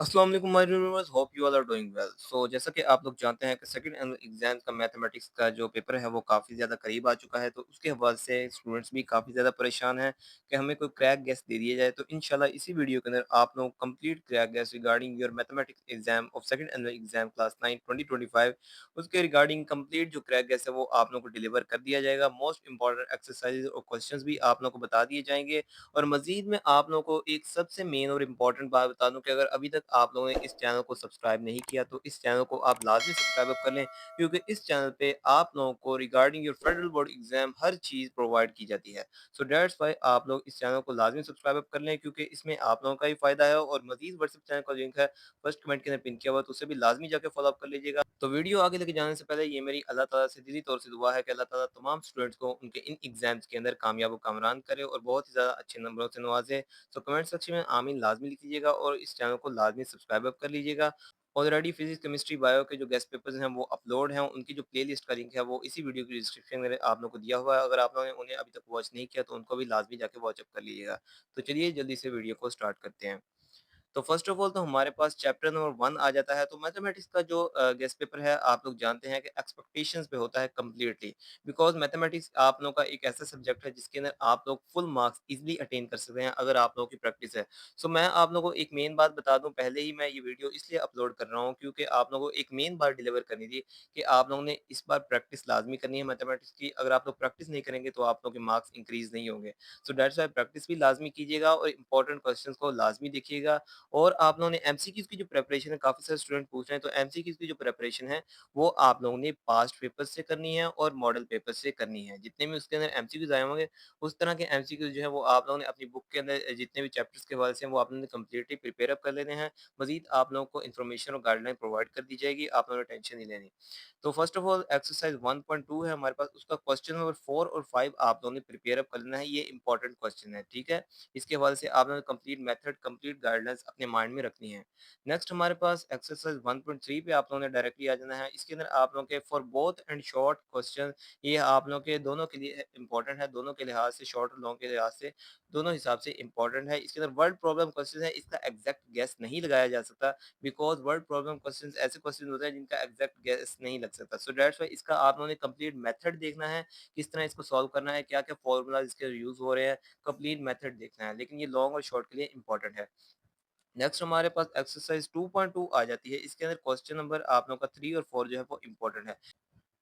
अस्सलाम वालेकुम my dear viewers, hope you all are doing well. So जैसा कि आप लोग जानते हैं कि सेकंड एनुअल एग्जाम का मैथमेटिक्स का जो पेपर है वो काफ़ी ज़्यादा करीब आ चुका है, तो उसके हवाले से स्टूडेंट्स भी काफ़ी ज़्यादा परेशान हैं कि हमें कोई क्रैक गेस दे दिया जाए। तो इंशाल्लाह इसी वीडियो के अंदर आप लोग complete crack guess regarding your mathematics exam of second annual exam class 9 2025 उसके रिगार्डिंग कंप्लीट जो क्रैक गेस है वो आप लोगों को डिलीवर कर दिया जाएगा। मोस्ट इंपॉर्टेंट एक्सरसाइज और क्वेश्चंस भी आप लोगों को बता दिए जाएंगे। और मज़ीद में आप लोगों को एक सबसे मेन और इम्पोर्टेंट बात बता दूँ कि अगर अभी तक आप लोगों ने इस चैनल को सब्सक्राइब नहीं किया, तो इस चैनल को आप लाज़मी सब्सक्राइब कर लें, क्योंकि इस चैनल पे आप लोगों को regarding your federal board exam her cheese provide की जाती है। सो दैट्स व्हाई आप लोग इस चैनल को लाज़मी सब्सक्राइब कर लें, क्योंकि इसमें आप लोगों का ही फ़ायदा है। और मज़ीद व्हाट्सएप चैनल का लिंक है, फर्स्ट कमेंट के अंदर पिन किया हुआ है, तो उसे भी लाज़मी जाके फ़ॉलो अप कर लीजिएगा। तो वीडियो आगे लेके जाने से पहले ये मेरी अल्लाह ताला से दिली तौर से दुआ है कि अल्लाह ताला तमाम स्टूडेंट्स को उनके इन एग्ज़ाम्स के अंदर कामयाब व कामरान करे और बहुत ही ज़्यादा अच्छे नंबरों से नवाज़े। तो कमेंट सेक्शन में आमीन लाज़मी लिख लीजिएगा और इस चैनल को लाज़मी सब्सक्राइब अप कर लीजिएगा। ऑलरेडी फिज़िक्स, केमिस्ट्री, बायो के जो गेस्ट पेपर्स हैं वो अपलोड हैं, उनकी जो प्लेलिस्ट का लिंक है वो इसी वीडियो की डिस्क्रिप्शन में आप लोगों को दिया हुआ है। अगर आप लोगों ने उन्हें अभी तक वॉच नहीं किया तो उनको भी लाज़मी जाके वॉच अप कर लीजिएगा। तो चलिए जल्दी से वीडियो को स्टार्ट करते हैं। तो फर्स्ट ऑफ ऑल तो हमारे पास चैप्टर नंबर 1 आ जाता है। तो मैथमेटिक्स का जो गेस्ट पेपर है आप लोग जानते हैं कि एक्सपेक्टेशंस पे होता है कंप्लीटली, बिकॉज़ मैथमेटिक्स आप लोगों का एक ऐसा सब्जेक्ट है जिसके अंदर आप लोग फुल मार्क्स इजीली अटेन कर सकते हैं अगर आप लोगों की प्रैक्टिस है। सो मैं आप लोगों को एक मेन बात बता दूं, पहले ही मैं ये वीडियो इसलिए अपलोड कर रहा हूँ क्योंकि आप लोगों को एक मेन बात डिलीवर करनी थी कि आप लोगों ने इस बार प्रैक्टिस लाजमी करनी है मैथमेटिक्स की। अगर आप लोग प्रैक्टिस नहीं करेंगे तो आप लोगों के मार्क्स इंक्रीज नहीं होंगे। सो दैट्स वाई प्रैक्टिस भी लाजमी कीजिएगा और इंपॉर्टेंट क्वेश्चंस को लाजमी देखिएगा। और आप लोगों ने एमसीक्यूज़ की जो प्रिपरेशन है, काफ़ी सारे स्टूडेंट पूछ रहे हैं, तो एमसीक्यूज़ की जो प्रिपरेशन है, वो आप लोगों ने पास्ट पेपर से करनी है और मॉडल पेपर से करनी है। जितने भी उसके अंदर एमसीक्यूज़ आए होंगे, उस तरह के एमसीक्यूज़ जो है वो आप लोगों ने अपनी बुक के अंदर जितने भी चैप्टर्स के हवाले से हैं, वो आप लोगों ने कंप्लीटली प्रिपेयर अप कर लेने हैं। मज़ीद आप लोगों को इन्फॉर्मेशन और गाइडलाइन प्रोवाइड कर दी जाएगी, आप लोगों ने टेंशन नहीं लेनी। तो फर्स्ट ऑफ ऑल एक्सरसाइज 1.2 है हमारे पास, उसका क्वेश्चन नंबर 4 और 5 आप लोगों ने प्रिपेयर अप कर लेना है। ये इंपॉर्टेंट क्वेश्चन है, ठीक है? इसके हवाले से आप लोगों ने कंप्लीट मेथड, कंप्लीट गाइडलाइंस अपने माइंड में रखनी है। नेक्स्ट हमारे पास एक्सरसाइज 1.3 पे आप लोगों ने डायरेक्टली आ जाना है। इसके अंदर आप लोगों के for both and short question, ये आप लोगों के दोनों के लिए इंपॉर्टेंट है, दोनों के लिहाज से, शॉर्ट और लॉन्ग के लिहाज से, दोनों हिसाब से इंपॉर्टेंट है। इसके अंदर वर्ड प्रॉब्लम क्वेश्चन है, इसका एग्जैक्ट गेस नहीं लगाया जा सकता, बिकॉज वर्ड प्रॉब्लम क्वेश्चन ऐसे क्वेश्चन होते हैं जिनका एग्जैक्ट गेस नहीं लग सकता। सो दैट्स वाई इसका आप लोगों ने कंप्लीट मेथड देखना है, किस तरह इसको सॉल्व करना है, क्या क्या फॉर्मूला इसके यूज हो रहे हैं, कंप्लीट मेथड देखना है। लेकिन ये लॉन्ग और शॉर्ट के लिए इंपॉर्टेंट है। नेक्स्ट हमारे पास एक्सरसाइज 2.2 आ जाती है। इसके अंदर क्वेश्चन नंबर आप लोगों का 3 और 4 जो है वो इंपॉर्टेंट है।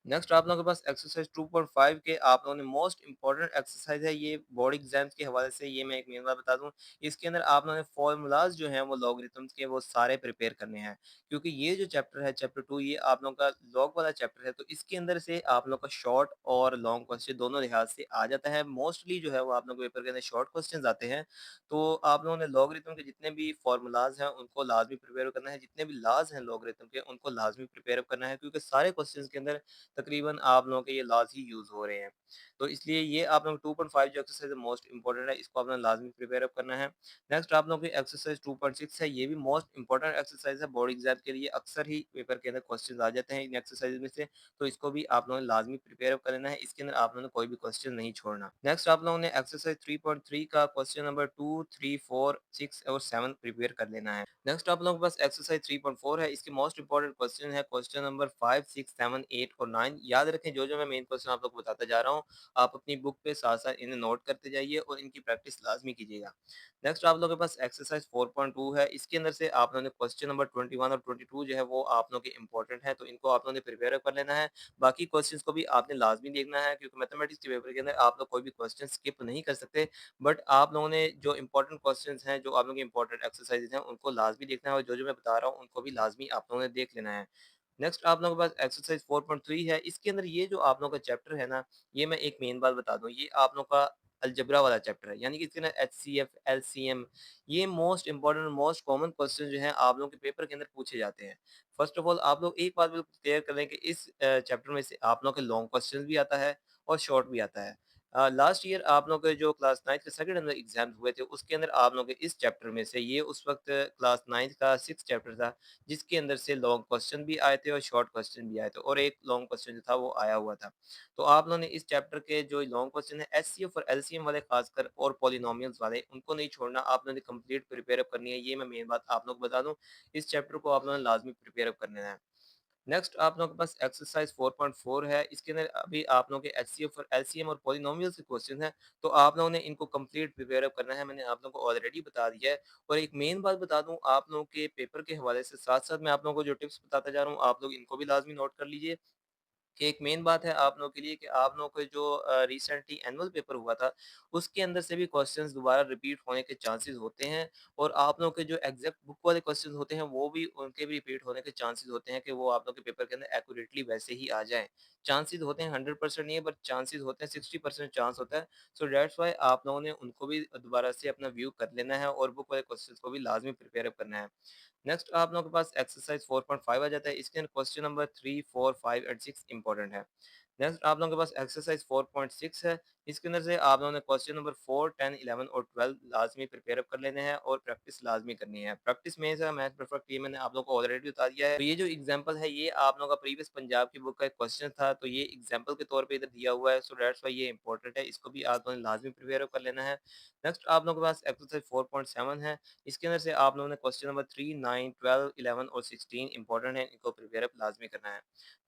नेक्स्ट आप लोगों के पास एक्सरसाइज 2.5 के आप लोगों ने मोस्ट इंपॉर्टेंट एक्सरसाइज है ये बोर्ड एग्जाम्स के हवाले से। ये मैं एक मेन बात बता दूं, इसके अंदर आप लोगों ने फॉर्मूलाज जो हैं वो लॉगरिथम्स के वो सारे प्रिपेयर करने हैं, क्योंकि ये जो चैप्टर है चैप्टर 2, ये आप लोगों का लॉग वाला चैप्टर है। तो इसके अंदर से आप लोगों का शॉर्ट और लॉन्ग क्वेश्चन दोनों लिहाज से आ जाता है। मोस्टली जो है वो आप लोगों के पेपर के अंदर शॉर्ट क्वेश्चन आते हैं। तो आप लोगों ने लॉगरिथम के जितने भी फॉर्मूलाज हैं उनको लाजमी प्रिपेयर करना है, जितने भी लाज हैं लॉगरिथम के उनको लाजमी प्रिपेयर करना है, क्योंकि सारे क्वेश्चन के अंदर तकरीबन आप लोगों के ये लॉज़ ही यूज़ हो रहे हैं। तो इसलिए ये आप लोग 2.5 जो एक्सरसाइज़ है मोस्ट इम्पोर्टेंट है, इसको आपने लाज़मी प्रिपेयर अप करना है। नेक्स्ट आप लोगों की एक्सरसाइज़ 2.6 है, ये भी मोस्ट इम्पोर्टेंट एक्सरसाइज़ है बोर्ड एग्ज़ाम के लिए। अक्सर ही पेपर के अंदर क्वेश्चन आ जाते हैं इन एक्सरसाइज़ में से, तो इसको भी आप लोगों ने लाज़मी प्रिपेयर अप कर लेना है। इसके अंदर आप लोगों ने कोई भी क्वेश्चन नहीं छोड़ना। नेक्स्ट आप लोगों ने एक्सरसाइज़ 3.3 का क्वेश्चन नंबर 2, 3, 4, 6 और 7 प्रिपेयर कर लेना है। नेक्स्ट आप लोगों के पास एक्सरसाइज 3.4 है। इसके मोस्ट इंपोर्टेंट क्वेश्चन है क्वेश्चन नंबर 5, 6, 7, 8 और 9। याद रखें जो जो मैं मेन क्वेश्चन आप लोग को बताता जा रहा हूँ, आप अपनी बुक पे साथ साथ इन्हें नोट करते जाइए और इनकी प्रैक्टिस लाजमी कीजिएगा। नेक्स्ट आप लोगों के पास एक्सरसाइज 4.2 है। इसके अंदर से आप लोगों ने क्वेश्चन नंबर 21 और 22 जो है वो आप लोगों के इंपॉर्टेंट है, तो इनको आप लोगों ने प्रिपेयर कर लेना है। बाकी क्वेश्चंस को भी आपने लाजमी देखना है, क्योंकि मैथमेटिक्स के पेपर के अंदर आप लोग कोई भी क्वेश्चन स्किप नहीं कर सकते। बट आप लोगों ने जो इंपॉर्टेंट क्वेश्चंस हैं, जो आप लोगों के इंपॉर्टेंट एक्सरसाइज़ेज़ हैं, उनको लाज़मी देखना है और जो-जो मैं बता रहा हूँ, उनको भी लाज़मी आप लोगों ने देख लेना है। नेक्स्ट आप लोगों के पास एक्सरसाइज़ 4.3 है। इसके अंदर ये जो आप लोगों का चैप्टर है ना, ये मैं एक मेन बात बता दूँ, ये आप लोगों का अलजेब्रा वाला चैप्टर है। यानी कि इसके अंदर एचसीएफ, एलसीएम, ये मोस्ट इंपोर्टेंट और मोस्ट कॉमन क्वेश्चन जो हैं, आप लोगों के पेपर के अंदर पूछे जाते हैं। फर्स्ट ऑफ ऑल आप लोग एक बात बिल्कुल क्लियर कर लें कि इस चैप्टर में से आप लोगों के लॉन्ग क्वेश्चन भी आता है और शॉर्ट भी आता है। लास्ट ईयर आप लोगों के जो क्लास 9th के सेकंड अंदर एग्ज़ाम हुए थे, उसके अंदर आप लोगों के इस चैप्टर में से ये उस वक़्त क्लास 9th का 6th चैप्टर था, जिसके अंदर से लॉन्ग क्वेश्चन भी आए थे और शॉर्ट क्वेश्चन भी आए थे और एक लॉन्ग क्वेश्चन जो था वो आया हुआ था। तो आप लोगों ने इस चैप्टर के जो लॉन्ग क्वेश्चन है एचसीएफ और एलसीएम वाले खासकर और पॉलिनोमियल्स वाले, उनको नहीं छोड़ना, आप लोगों ने कंप्लीट प्रिपेयर अप करनी है। ये मैं मेन बात आप लोग को बता दूँ, इस चैप्टर को आप लोगों ने लाज़मी प्रिपेयर अप कर लेना है। नेक्स्ट आप लोगों के पास एक्सरसाइज 4.4 है। इसके अंदर अभी आप लोगों के एचसीएफ और एलसीएम और पॉलिनोमियल्स के क्वेश्चन हैं, तो आप लोगों ने इनको कंप्लीट प्रिपेयर अप करना है। मैंने आप लोगों को ऑलरेडी बता दिया है और एक मेन बात बता दूं, आप लोगों के पेपर के हवाले से साथ-साथ मैं आप लोगों को जो टिप्स बताता जा रहा हूं, आप लोग इनको भी लाज़मी नोट कर लीजिए। कि एक मेन बात है आप लोगों के लिए कि आप लोगों के जो रिसेंटली एनुअल पेपर हुआ था, उसके अंदर से भी क्वेश्चंस दोबारा रिपीट होने के चांसेस होते हैं और आप लोगों के जो एग्ज़ैक्ट बुक वाले क्वेश्चंस होते हैं, वो भी उनके भी रिपीट होने के चांसेस होते हैं कि वो आप लोग के पेपर के अंदर एक्यूरेटली वैसे ही आ जाएँ। चांसेस होते हैं 100% नहीं है, बट चांसेस होते हैं 60% चांस होता है। सो दैट्स व्हाई आप लोगों ने उनको भी दोबारा से अपना व्यू कर लेना है और बुक वाले क्वेश्चंस को भी लाज़मी प्रिपेयर अप करना है। नेक्स्ट आप लोगों के पास एक्सरसाइज 4.5 आ जाता है। इसके अंदर क्वेश्चन नंबर 3, 4, 5 एंड 6 इंपॉर्टेंट है। नेक्स्ट आप लोगों के पास एक्सरसाइज 4.6 है। इसके अंदर से आप लोगों ने क्वेश्चन नंबर 4, 10, 11 और 12 लाजमी प्रिपेयर अप कर लेने हैं और प्रैक्टिस लाजमी करनी है। प्रैक्टिस में से मैथ परफेक्ट ये मैंने आप लोगों को ऑलरेडी बता दिया है। तो ये जो एग्जांपल है, ये आप लोगों का प्रीवियस पंजाब की बुक का एक क्वेश्चन था, तो ये एग्जांपल के तौर पे इधर दिया हुआ है। सो दैट्स व्हाई ये इंपॉर्टेंट है, इसको भी आप लोगों ने लाजमी प्रिपेयर अप कर लेना है। नेक्स्ट आप लोगों के पास एक्सरसाइज 4.7 है। इसके अंदर से आप लोगों ने क्वेश्चन नंबर 3, 9, 12, 11 और 16 इंपॉर्टेंट है, इनको प्रिपेयर अप लाजमी करना है।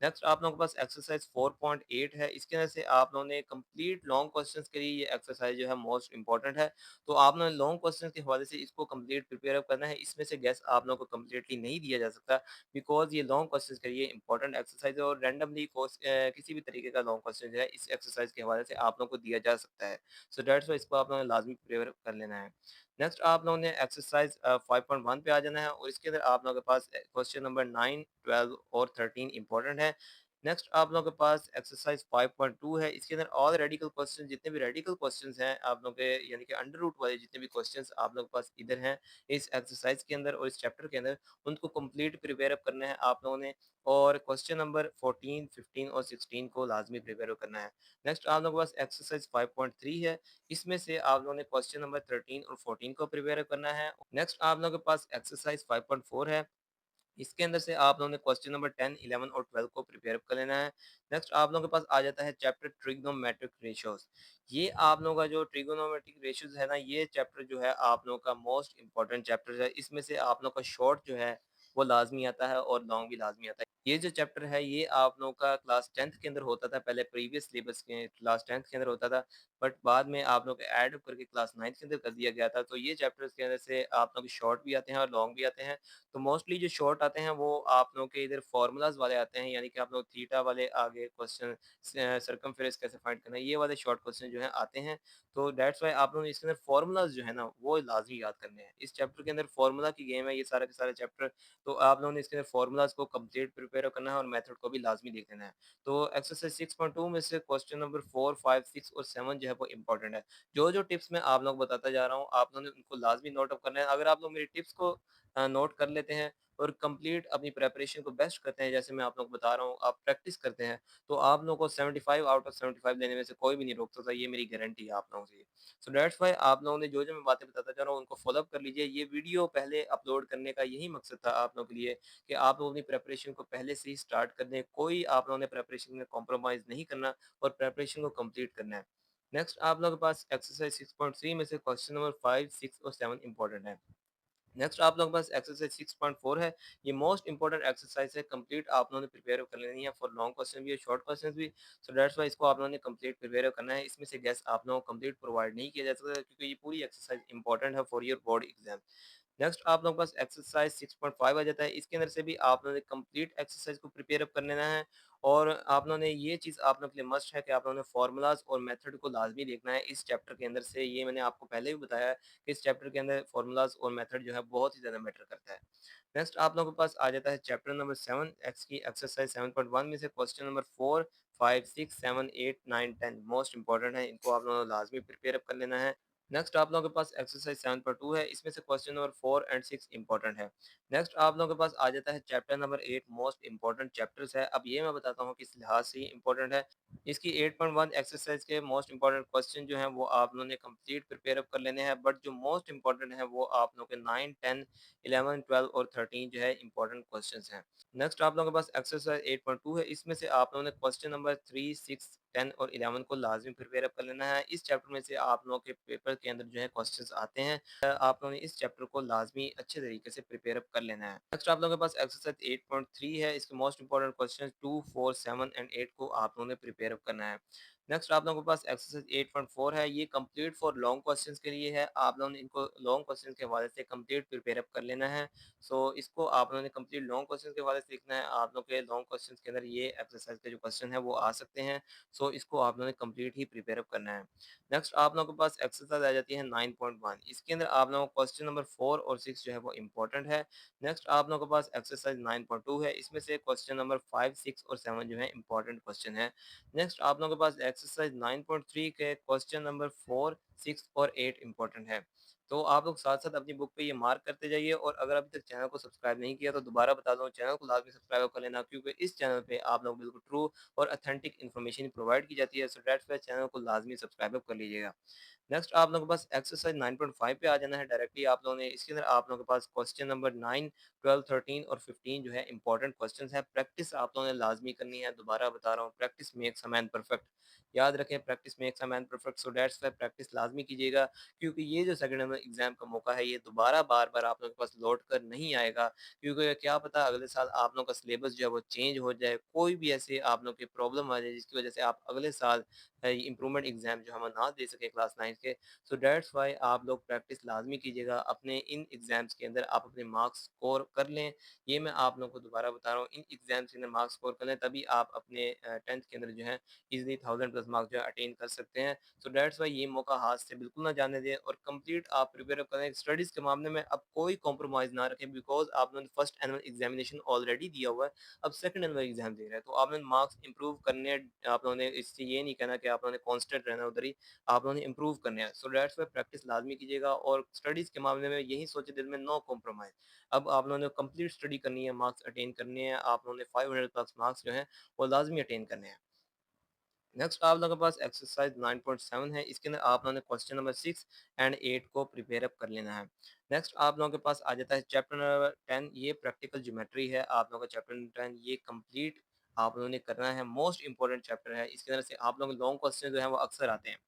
नेक्स्ट आप लोगों के पास एक्सरसाइज 4.8 है। इसके अंदर से आप लोगों ने कंप्लीट लॉन्ग क्वेश्चंस के लिए ये एक्सरसाइज जो है मोस्ट इंपॉर्टेंट है। तो आप लोगों ने लॉन्ग क्वेश्चंस के हवाले से इसको कंप्लीट प्रिपेयर अप करना है। इसमें से गेस आप लोगों को कंप्लीटली नहीं दिया जा सकता, बिकॉज़ ये लॉन्ग क्वेश्चंस के लिए इंपॉर्टेंट एक्सरसाइज है और रैंडमली किसी भी तरीके का लॉन्ग क्वेश्चन जो है इस एक्सरसाइज के हवाले से आप लोगों को दिया जा सकता है। सो दैट्स व्हाई इसको आप लोगों ने लाज़मी प्रिपेयर कर लेना है। नेक्स्ट आप लोगों ने एक्सरसाइज 5.1 पे आ जाना है और इसके अंदर आप लोगों के पास क्वेश्चन नंबर 9, 12 और 13 इंपॉर्टेंट है। नेक्स्ट आप लोगों के पास एक्सरसाइज 5.2 है। इसके अंदर ऑल रेडिकल क्वेश्चन, जितने भी रेडिकल क्वेश्चंस हैं आप लोगों के, यानी कि अंडर रूट वाले जितने भी क्वेश्चंस आप लोगों के पास इधर हैं इस एक्सरसाइज के अंदर और इस चैप्टर के अंदर, उनको कंप्लीट प्रिपेयर अप करना है आप लोगों ने और क्वेश्चन नंबर 14, 15 और 16 को लाजमी प्रिपेयर करना है। नेक्स्ट आप लोगों के पास एक्सरसाइज 5.3 है। इसमें से आप लोगों ने क्वेश्चन नंबर 13 और 14 को प्रिपेयर करना है। नेक्स्ट आप लोगों के पास एक्सरसाइज 5.4 है। इसके अंदर से आप लोगों ने क्वेश्चन नंबर 10, 11 और 12 को प्रिपेयर कर लेना है। नेक्स्ट आप लोगों के पास आ जाता है चैप्टर ट्रिग्नोमेट्रिक रेशियोज़। ये आप लोगों का जो ट्रिग्नोमेट्रिक रेशियोज़ है ना, ये चैप्टर जो है आप लोगों का मोस्ट इम्पोर्टेंट चैप्टर है। इसमें से आप लोगों का शॉर्ट जो है वो लाज़मी आता है और लॉन्ग भी लाज़मी आता है। ये जो चैप्टर है ये आप लोगों का क्लास 10th के अंदर होता था, पहले प्रीवियस सिलेबस के क्लास 10th के अंदर होता था, बट बाद में आप लोग ऐड करके क्लास 9th के अंदर कर दिया गया था। तो ये चैप्टर्स के अंदर से आप लोग शॉर्ट भी आते हैं और लॉन्ग भी आते हैं। तो मोस्टली जो शॉर्ट आते हैं वो आप लोगों के इधर फ़ॉर्मूलाज़ वाले आते हैं, यानी कि आप लोग थीटा वाले आगे क्वेश्चन सर्कमफेरेंस कैसे फाइंड करना है, ये वाले शॉर्ट क्वेश्चन जो हैं आते हैं। तो दैट्स व्हाई आप लोगों ने इसके अंदर फ़ॉर्मूलाज़ जो है ना वो लाज़मी याद करने हैं। इस चैप्टर के अंदर फ़ॉर्मूला की गेम है ये सारा के सारा चैप्टर। तो आप लोगों ने इसके अंदर फ़ॉर्मूलाज़ को कंप्लीट प्रिपेयर करना है और मेथड को भी लाज़मी देख लेना है। तो एक्सरसाइज़ 6.2 में से क्वेश्चन नंबर 4, 5, 6 और 7 जो है वो इम्पोर्टेंट है। जो-जो टिप्स मैं आप लोगों को बताता जा रहा हूँ, आप लोगों ने उनको लाज़मी नोट अप करना है। अगर आप लोग मेरी टिप्स को नोट कर लेते हैं और कंप्लीट अपनी प्रिपरेशन को बेस्ट करते हैं, जैसे मैं आप लोगों को बता रहा हूँ, आप प्रैक्टिस करते हैं, तो आप लोगों को 75 आउट ऑफ 75 लेने में से कोई भी नहीं रोक सकता, ये मेरी गारंटी है आप लोगों से। सो दैट्स व्हाई आप लोगों ने जो-जो मैं बातें बताता जा रहा हूँ, उनको फ़ॉलो अप कर लीजिए। ये वीडियो पहले अपलोड करने का यही मकसद था आप लोगों के लिए कि आप लोग अपनी प्रिपरेशन को पहले से ही स्टार्ट कर दें। कोई आप लोगों ने प्रिपरेशन में कॉम्प्रोमाइज़ नहीं करना और प्रिपरेशन को कंप्लीट करना है। नेक्स्ट आप लोगों के पास एक्सरसाइज़ 6.3 में से क्वेश्चन नंबर 5, 6 और 7 इंपॉर्टेंट है। नेक्स्ट आप लोगों के पास एक्सरसाइज 6.4 है। ये मोस्ट इंपोर्टेंट एक्सरसाइज है, कंप्लीट आप लोगों ने प्रिपेयर कर लेनी है फॉर लॉन्ग क्वेश्चन भी और शॉर्ट क्वेश्चन भी। सो दैट्स व्हाई इसको आप लोगों ने कंप्लीट प्रिपेयर करना है। इसमें से गेस आप लोगों को कंप्लीट प्रोवाइड नहीं किया जा सकता, क्योंकि ये पूरी एक्सरसाइज इंपॉर्टेंट है for your board exam. Next आप लोगों के पास एक्सरसाइज 6.5 आ जाता है। इसके अंदर से भी आप लोगों ने कंप्लीट एक्सरसाइज को प्रिपेयर अप कर लेना है और आप लोगों ने ये चीज़ आप लोगों के लिए मस्ट है कि आप लोगों ने फार्मूलाज और मेथड को लाजमी देखना है इस चैप्टर के अंदर से। ये मैंने आपको पहले भी बताया है कि इस चैप्टर के अंदर फार्मूलाज और मेथड जो है बहुत ही ज़्यादा मैटर करता है। नेक्स्ट आप लोगों के पास आ जाता है चैप्टर नंबर 7 एक्स की एक्सरसाइज 7.1 में से क्वेश्चन नंबर 4, 5, 6, 7, 8, 9, 10 मोस्ट इंपॉर्टेंट है। इनको आप लोगों ने लाजमी प्रिपेयर अप कर लेना है। नेक्स्ट आप लोगों के पास एक्सरसाइज 7.2 है, इसमें से क्वेश्चन नंबर 4 एंड 6 इंपॉर्टेंट है। नेक्स्ट आप लोगों के पास आ जाता है chapter number 8 most important chapters है। अब ये मैं बताता हूँ किस लिहाज से ये इंपॉर्टेंट है। इसकी 8.1 एक्सरसाइज के मोस्ट इंपॉर्टेंट क्वेश्चन जो हैं वो आप लोगों ने कंप्लीट प्रिपेयर अप कर लेने हैं, बट जो मोस्ट इंपॉर्टेंट है वो आप लोगों के 9, 10, 11, 12 और 13 जो है इंपॉर्टेंट क्वेश्चंस हैं। नेक्स्ट आप लोगों के पास एक्सरसाइज 8.2 है, इसमें से आप लोगों ने क्वेश्चन नंबर 3, 6, 10 और 11 को लाजमी प्रिपेयर अप कर लेना है। इस चैप्टर में से आप लोगों के पेपर के अंदर जो है क्वेश्चंस आते हैं। आप लोगों ने इस चैप्टर को लाजमी अच्छे तरीके से प्रिपेयर अप कर लेना है। नेक्स्ट आप लोगों के पास एक्सरसाइज 8.3 है, इसके मोस्ट इंपॉर्टेंट क्वेश्चन 2, 4, 7 एंड 8 को आप लोगों ने प्रिपेयर अप करना है। नेक्स्ट आप लोगों के पास एक्सरसाइज 8.4 है, ये कंप्लीट फॉर लॉन्ग क्वेश्चंस के लिए है। आप लोगों ने इनको लॉन्ग क्वेश्चंस के हवाले से कंप्लीट प्रिपेयर अप कर लेना है। सो इसको आप लोगों ने कंप्लीट लॉन्ग क्वेश्चन के हवाले से लिखना है। आप लोगों के लॉन्ग क्वेश्चन के अंदर ये एक्सरसाइज के जो क्वेश्चन है वो आ सकते हैं। सो इसको आप लोगों ने कंप्लीट ही प्रिपेयर अप करना है। नेक्स्ट आप लोगों के पास एक्सरसाइज आ जाती है 9.1, इसके अंदर आप लोगों को क्वेश्चन नंबर 4 और 6 जो है वो इंपॉर्टेंट है। नेक्स्ट आप लोगों के पास एक्सरसाइज 9.2 है, इसमें से क्वेश्चन नंबर 5, 6 और 7 जो है इंपॉर्टेंट क्वेश्चन है। नेक्स्ट आप लोगों के पास एक्सरसाइज 9.3 के क्वेश्चन नंबर 4, 6 और 8 इंपॉर्टेंट है। तो आप लोग साथ-साथ अपनी बुक पे ये मार्क करते जाइए, और अगर अभी तक चैनल को सब्सक्राइब नहीं किया तो दोबारा बता दूँ, चैनल को लाज़मी सब्सक्राइब कर लेना, क्योंकि इस चैनल पे आप लोग बिल्कुल ट्रू और ऑथेंटिक इन्फॉर्मेशन प्रोवाइड की जाती है। सो दैट्स व्हाई चैनल को लाज़मी सब्सक्राइब कर लीजिएगा। नेक्स्ट आप लोगों के पास एक्सरसाइज 9.5 पे आ जाना है डायरेक्टली आप लोगों ने। इसके अंदर आप लोगों के पास क्वेश्चन नंबर 9, 12, 13 और 15 जो है इंपॉर्टेंट क्वेश्चंस है। प्रैक्टिस आप लोगों ने लाजमी करनी है, दोबारा बता रहा हूँ, practice makes a man perfect. याद रखें, practice makes a man perfect. So that's why practice लाजमी कीजिएगा, क्योंकि ये जो सेकंड एग्जाम का मौका है ये दोबारा बार बार आप लोगों के पास लौट कर नहीं आएगा। क्योंकि क्या पता अगले साल आप लोगों का सिलेबस जो है वो चेंज हो जाए, कोई भी ऐसे आप लोग की प्रॉब्लम आ जाए जिसकी वजह से आप अगले साल इंप्रूवमेंट एग्जाम जो हम ना दे सके क्लास 9 के। सो दैट्स व्हाई आप लोग प्रैक्टिस लाज़मी कीजिएगा। अपने इन एग्ज़ाम्स के अंदर आप अपने मार्क्स स्कोर कर लें। ये मैं आप लोगों को दोबारा बता रहा हूँ, इन एग्ज़ाम्स के अंदर मार्क्स स्कोर कर लें, तभी आप अपने 10th के अंदर जो है ईज़िली 1000 प्लस मार्क्स जो है अटेन कर सकते हैं। सो दैट्स व्हाई ये मौका हाथ से बिल्कुल ना जाने दें, और कंप्लीट आप प्रिपेयर करें। स्टडीज़ के मामले में अब कोई कॉम्प्रोमाइज़ ना रखें, बिकॉज़ आपने फर्स्ट एनुअल एग्ज़ामिनेशन ऑलरेडी दिया हुआ है, अब सेकंड एनुअल एग्ज़ाम दे रहे हैं। तो आपने मार्क्स इंप्रूव करने, आप लोगों ने इससे ये नहीं कहना कि आप लोगों ने कांस्टेंट रहना उधर ही, आप लोगों ने इम्प्रूव करने हैं। सो दैट्स व्हाई प्रैक्टिस लाज़मी कीजिएगा, और स्टडीज़ के मामले में यही सोचे दिल में, नो कॉम्प्रोमाइज़। अब आप लोगों ने कंप्लीट स्टडी करनी है, मार्क्स अटेन करने हैं, आप लोगों ने 500 प्लस मार्क्स जो हैं वो लाज़मी अटेन करने हैं। नेक्स्ट आप लोगों के पास एक्सरसाइज 9.7 है, इसके अंदर आप लोगों ने क्वेश्चन नंबर 6 एंड 8 को प्रिपेयर अप कर लेना है। नेक्स्ट आप लोगों के पास आ जाता है चैप्टर नंबर 10, ये प्रैक्टिकल ज्योमेट्री है। आप लोगों का चैप्टर नंबर 10 ये कंप्लीट आप लोगों ने करना है, मोस्ट इंपॉर्टेंट चैप्टर है। इसके अंदर से आप लोग लॉन्ग क्वेश्चन जो है वो अक्सर आते हैं।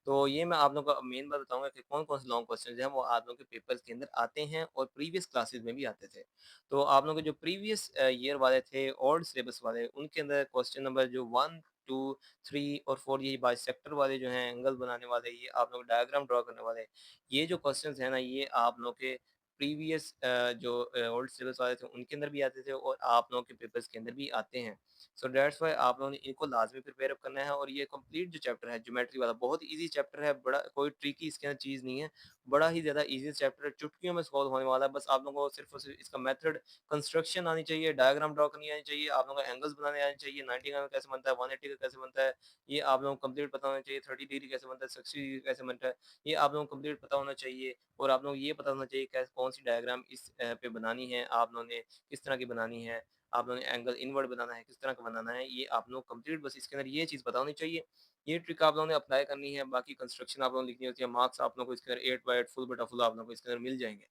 तो ये मैं आप लोगों को मेन बात बताऊंगा कि कौन कौन से लॉन्ग क्वेश्चन जो है वो आप लोगों के पेपर्स के अंदर आते हैं, और प्रीवियस क्लासेस में भी आते थे। तो आप लोगों के जो प्रीवियस ईयर वाले थे, ओल्ड सिलेबस वाले, उनके अंदर क्वेश्चन नंबर जो 1, 2, 3 और 4, ये बाइसेक्टर वाले जो हैं, एंगल बनाने वाले, ये आप लोग डायग्राम ड्रा करने वाले, ये जो क्वेश्चंस हैं ना, ये आप लोग के प्रीवियस जो ओल्ड सिलेबस वाले थे उनके अंदर भी आते थे, और आप लोगों के पेपर्स के अंदर भी आते हैं। सो दैट्स व्हाई आप लोगों ने इनको लाजमी प्रिपेयर अप करना है। और ये कंप्लीट जो चैप्टर है ज्योमेट्री वाला, बहुत इजी चैप्टर है, बड़ा कोई ट्रिकी इसके अंदर चीज़ नहीं है, बड़ा ही ज़्यादा इजी चैप्टर है, चुटकियों में सॉल्व होने वाला है। बस आप लोगों को सिर्फ और सिर्फ इसका मेथड, कंस्ट्रक्शन आनी चाहिए, डायग्राम ड्रा करनी आनी चाहिए, आप लोगों को एंगल्स बनाने आने चाहिए, 90 का कैसे बनता है, 180 का कैसे बनता है, ये आप लोगों को कंप्लीट पता होना चाहिए, 30 डिग्री कैसे बनता है, 60 डिग्री कैसे बनता है, ये आप लोगों को कंप्लीट पता होना चाहिए। और आप लोगों को ये पता होना चाहिए कैसे कौन सी डायग्राम इस पे बनानी है, आप लोगों ने किस तरह की बनानी है, आप लोगों ने एंगल इनवर्ड बनाना है, किस तरह का बनाना है, ये आप लोग कंप्लीट, बस इसके अंदर ये चीज़ पता होनी चाहिए। ये ट्रिक आप लोगों ने अप्लाई करनी है, बाकी कंस्ट्रक्शन आप लोगों ने लिखनी होती है, मार्क्स आप लोगों को इसके अंदर 8 बाय 8 फुल बटा फुल आप लोगों को इसके अंदर मिल जाएँगे।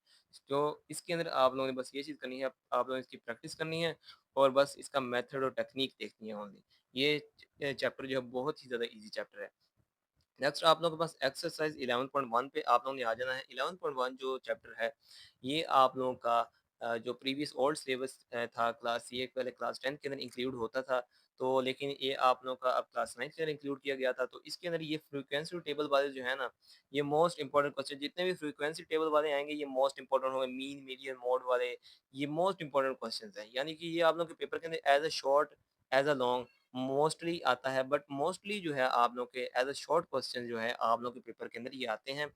तो इसके अंदर आप लोगों ने बस ये चीज़ करनी है, आप लोगों ने इसकी प्रैक्टिस करनी है, और बस इसका मेथड और टेक्नीक देखनी है ओनली। ये चैप्टर जो है बहुत ही ज़्यादा ईज़ी चैप्टर है। नेक्स्ट आप लोगों के पास एक्सरसाइज 11.1 पे आप लोगों ने आ जाना है। 11.1 जो चैप्टर है, ये आप लोगों का जो प्रीवियस ओल्ड सिलेबस था, क्लास ये पहले क्लास 10 के अंदर इंक्लूड होता था, तो लेकिन ये आप लोगों का अब क्लास 9 के अंदर इंक्लूड किया गया था। तो इसके अंदर ये फ्रीक्वेंसी टेबल वाले जो है ना, ये मोस्ट इंपॉर्टेंट क्वेश्चन, जितने भी फ्रीक्वेंसी टेबल वाले आएंगे ये मोस्ट इंपॉर्टेंट होंगे, मीन मीडियन मोड वाले, ये मोस्ट इंपॉर्टेंट क्वेश्चन हैं। यानी कि ये आप लोगों के पेपर के अंदर as a short, as a long, mostly आता है, बट मोस्टली जो है आप लोग के एज़ अ शॉर्ट क्वेश्चन जो है आप लोग के पेपर के अंदर ये आते हैं।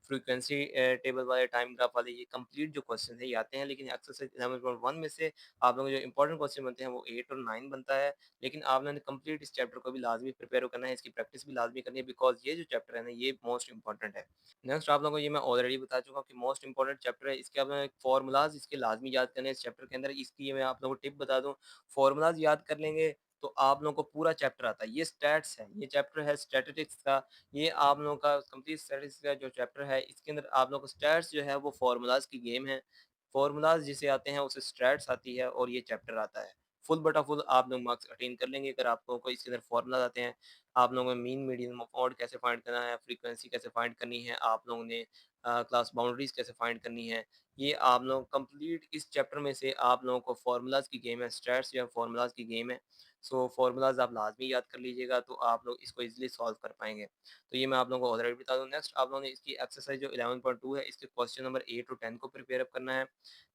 फ्रीक्वेंसी टेबल वाले, टाइम ग्राफ वाले, ये कंप्लीट जो क्वेश्चन है ये आते हैं, लेकिन एक्सरसाइज 11.1 में से आप लोगों के जो इंपॉर्टेंट क्वेश्चन बनते हैं वो 8 और 9 बनता है। लेकिन आपने कंप्लीट इस चैप्टर को भी लाजमी प्रिपेयर करना है, इसकी प्रैक्टिस भी लाजमी करनी है, बिकॉज़ ये जो चैप्टर है ना ये मोस्ट इंपॉर्टेंट है। नेक्स्ट आप लोगों को ये मैं ऑलरेडी बता चुका हूँ कि मोस्ट इंपॉर्टेंट चैप्टर है। इसके आपने फ़ॉर्मूलाज़ इसके लाज़मी याद करने हैं इस चैप्टर के अंदर। इसकी ये मैं आप लोगों को टिप बता दूँ, फ़ॉर्मूलाज़ याद कर लेंगे तो आप लोगों को पूरा चैप्टर आता है। ये स्टैट्स है, ये चैप्टर है स्टैटिस्टिक्स का। ये आप लोगों का कंप्लीट स्टैटिस्टिक्स का जो चैप्टर है, इसके अंदर आप लोगों को स्टैट्स जो है वो फ़ॉर्मूलाज़ की गेम है। फ़ॉर्मूलाज़ जिसे आते हैं उसे स्टैट्स आती है और ये चैप्टर आता है। फुल बटा फुल आप लोग मार्क्स अटेन कर लेंगे अगर आप लोगों को इसके अंदर फ़ॉर्मूलाज़ आते हैं। आप लोगों को मीन, मीडियन, मोड कैसे फाइंड करना है, फ्रीक्वेंसी कैसे फाइंड करनी है, आप लोगों ने क्लास बाउंड्रीज़ कैसे फाइंड करनी है। ये आप लोग कंप्लीट इस चैप्टर में से आप लोगों को फ़ॉर्मूलाज़ की गेम है, स्टैट्स जो है फ़ॉर्मूलाज़ की गेम है। सो फ़ॉर्मूलाज़ आप लाज़मी याद कर लीजिएगा तो आप लोग इसको ईज़िली सॉल्व कर पाएँगे। तो ये मैं आप लोगों को ऑलरेडी बता दूँ। नेक्स्ट आप लोगों ने इसकी एक्सरसाइज़ जो 11.2 है इसके क्वेश्चन नंबर 8 और 10 को प्रिपेयर अप करना है।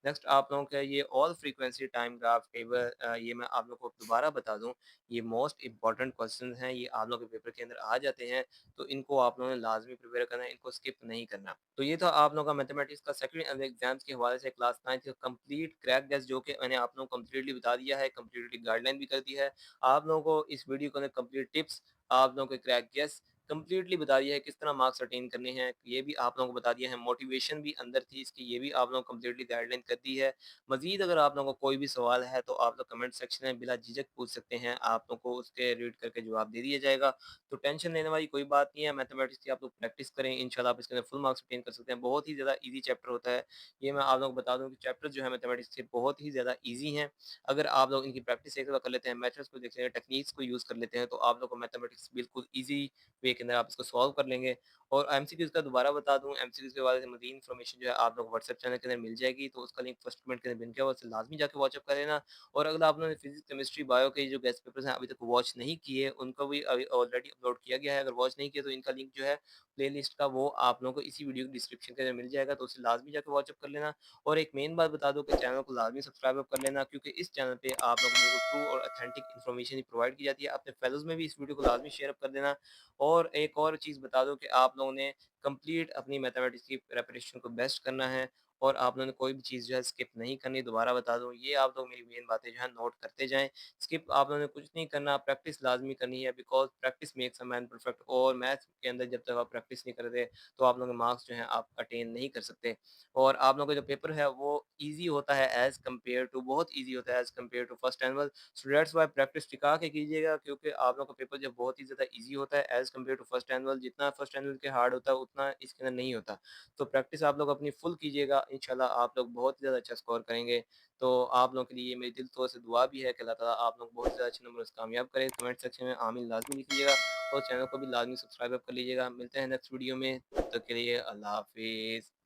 नेक्स्ट आप लोगों का ये all frequency time graph table, ये मैं आप लोगों को दोबारा बता दूँ, ये मोस्ट इम्पोर्टेंट क्वेश्चन हैं, ये आप लोगों के पेपर के अंदर आ जाते हैं, तो इनको आप लोगों ने लाज़मी प्रिपेयर करना है, इनको स्किप नहीं करना। तो ये था आप लोगों का मैथमेटिक्स का सेकंड एग्ज़ाम्स के हवाले से क्लास 9 का कंप्लीट क्रैक टेस्ट, जो कि मैंने आप लोगों को कंप्लीटली बता दिया है, कंप्लीटली गाइडलाइन भी कर दी है। आप लोगों को इस वीडियो के अंदर कंप्लीट टिप्स, आप लोगों के क्रैक गेस कंप्लीटली बता दिया है, किस तरह मार्क्स अटेन करने हैं, ये भी आप लोगों को बता दिया है। मोटिवेशन भी अंदर थी इसकी, ये भी आप लोगों को कंप्लीटली गाइडलाइन कर दी है। मज़ीद अगर आप लोगों को कोई भी सवाल है तो आप लोग कमेंट सेक्शन में बिला झिझक पूछ सकते हैं, आप लोगों को उसके रीड करके जवाब दे दिया जाएगा। तो टेंशन लेने वाली कोई बात नहीं है, मैथमेटिक्स की आप लोग प्रैक्टिस करें, इंशाल्लाह आप इसके अंदर फुल मार्क्स अटेन कर सकते हैं। बहुत ही ज़्यादा ईज़ी चैप्टर होता है। ये मैं आप लोगों को बता दूँ कि चैप्टर जो है मैथमेटिक्स के बहुत ही ज़्यादा ईज़ी हैं। अगर आप लोग इनकी प्रैक्टिस एक बार कर लेते हैं, मेथड्स को देख लेते हैं, टेक्निक्स को यूज़ कर लेते हैं, तो आप लोग को मैथमेटिक्स बिल्कुल ईज़ी वे के अंदर आप इसको सॉल्व कर लेंगे। और एमसीक्यूज़ का दोबारा बता दूँ, एमसीक्यूज़ के बारे में मज़ीद इन्फॉर्मेशन जो है आप लोग को व्हाट्सएप चैनल के अंदर मिल जाएगी, तो उसका लिंक फर्स्ट कमेंट के अंदर पिन किया हुआ है, उसे लाज़मी जाके वॉच अप कर लेना। और अगर आप लोगों ने फिज़िक्स, केमिस्ट्री, बायो के जो गेस्ट पेपर्स हैं अभी तक वॉच नहीं किए, उनको भी अभी ऑलरेडी अपलोड किया गया है। अगर वॉच नहीं किया तो इनका लिंक जो है प्लेलिस्ट का, वो आप लोगों को इसी वीडियो के डिस्क्रिप्शन के अंदर मिल जाएगा, तो उसे लाज़मी जाके वॉच अप कर लेना। और एक मेन बात बता दूँ कि चैनल को लाज़मी सब्सक्राइब अप कर लेना, क्योंकि इस चैनल पे आप लोगों को बिल्कुल ट्रू और ऑथेंटिक इन्फॉर्मेशन ही प्रोवाइड की जाती है। अपने फेलोज़ में भी इस वीडियो को लाज़मी शेयर अप कर देना। और एक और चीज़ बता दूँ कि आप लोगों ने कंप्लीट अपनी मैथमेटिक्स की प्रिपरेशन को बेस्ट करना है, और आप लोगों ने कोई भी चीज़ जो है स्किप नहीं करनी। दोबारा बता दूँ, ये आप लोग मेरी मेन बातें जो है नोट करते जाएँ। स्किप आप लोगों ने कुछ नहीं करना, प्रैक्टिस लाज़मी करनी है, because practice makes a man perfect. और मैथ्स के अंदर जब तक आप प्रैक्टिस नहीं करते, तो आप लोगों के मार्क्स जो हैं आप अटेन नहीं कर सकते। और आप लोगों का जो पेपर है वो ईज़ी होता है एज़ कम्पेयर टू, बहुत ईज़ी होता है as compare to first annual. So that's why practice टिका के कीजिएगा, क्योंकि आप लोगों का पेपर जो बहुत ही ज़्यादा ईज़ी होता है as compare to first annual. जितना फर्स्ट एनुअल के हार्ड होता है उतना इसके अंदर नहीं होता। तो प्रैक्टिस आप लोग अपनी फुल कीजिएगा, इंशाल्लाह आप लोग बहुत ही ज़्यादा अच्छा स्कोर करेंगे। तो आप लोगों के लिए मेरी दिल तौर से दुआ भी है कि अल्लाह ताला आप लोग बहुत ज़्यादा अच्छे नंबर से कामयाब करें। कमेंट सेक्शन में आमीन लाज़मी लिखिएगा, और चैनल को भी लाज़मी सब्सक्राइब अप कर लीजिएगा। मिलते हैं नेक्स्ट वीडियो में, तब तक के लिए अल्लाह हाफ़िज़।